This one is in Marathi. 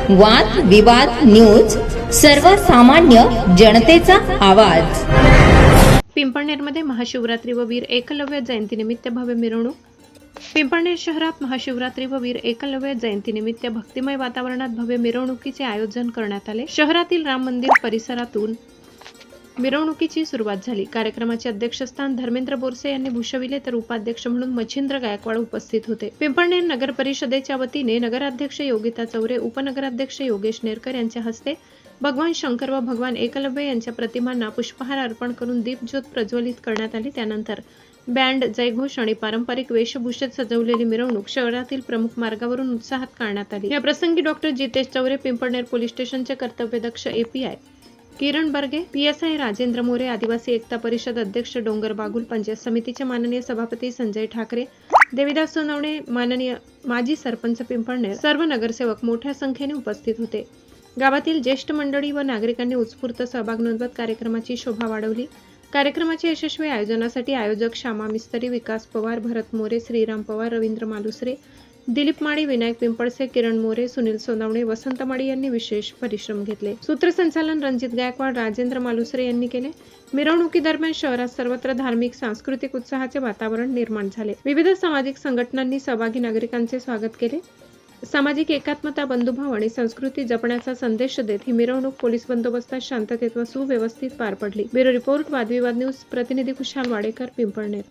वाद विवाद न्यूज, सर्वसामान्य जनतेचा आवाज. पिंपळनेरमध्ये महाशिवरात्री व वीर एकलव्य जयंतीनिमित्त भव्य मिरवणूक. पिंपळनेर शहरात महाशिवरात्री व वीर एकलव्य जयंतीनिमित्त भक्तिमय वातावरणात भव्य मिरवणुकीचे आयोजन करण्यात आले. शहरातील राम मंदिर परिसरातून मिरवणुकीची सुरुवात झाली. कार्यक्रमाचे अध्यक्षस्थान धर्मेंद्र बोरसे यांनी भूषविले, तर उपाध्यक्ष म्हणून मच्छिंद्र गायकवाड उपस्थित होते. पिंपळनेर नगर परिषदेच्या वतीने नगराध्यक्ष योगिता चौरे, उपनगराध्यक्ष योगेश नेरकर यांच्या हस्ते भगवान शंकर व भगवान एकलव्य यांच्या प्रतिमांना पुष्पहार अर्पण करून दीपज्योत प्रज्वलित करण्यात आली. त्यानंतर बँड, जयघोष आणि पारंपरिक वेशभूषेत सजवलेली मिरवणूक शहरातील प्रमुख मार्गावरून उत्साहात काढण्यात आली. या प्रसंगी डॉक्टर जितेश चौरे, पिंपळनेर पोलीस स्टेशनचे कर्तव्यदक्ष API किरण बर्गे, PSI राजेंद्र मोरे, आदिवासी एकता परिषद अध्यक्ष डोंगर बागुल, पंचायत समितीचे माननीय सभापती संजय ठाकरे, देविदास सोनवणे, माननीय माजी सरपंच पिंपळनेर, सर्व नगरसेवक मोठ्या संख्येने उपस्थित होते. गावातील ज्येष्ठ मंडळी व नागरिकांनी उत्स्फूर्त सहभाग नोंदवत कार्यक्रमाची शोभा वाढवली. कार्यक्रमाच्या यशस्वी आयोजनासाठी आयोजक श्यामा मिस्त्री, विकास पवार, भरत मोरे, श्रीराम पवार, रवींद्र मालुसरे, दिलीप माळी, विनायक पिंपळसे, किरण मोरे, सुनील सोनवणे, वसंत माळी यांनी विशेष परिश्रम घेतले. सूत्रसंचालन रणजित गायकवाड, राजेंद्र मालुसरे यांनी केले. मिरवणुकीदरम्यान शहरात सर्वत्र धार्मिक सांस्कृतिक उत्साहाचे वातावरण निर्माण झाले. विविध सामाजिक संघटनांनी सहभागी नागरिकांचे स्वागत केले. सामाजिक एकात्मता, बंधुभाव आणि संस्कृती जपण्याचा संदेश देत ही मिरवणूक पोलीस बंदोबस्तात शांततेत व सुव्यवस्थित पार पडली. ब्युरो रिपोर्ट, वादविवाद न्यूज. प्रतिनिधी खुशाल वाडेकर, पिंपळनेर.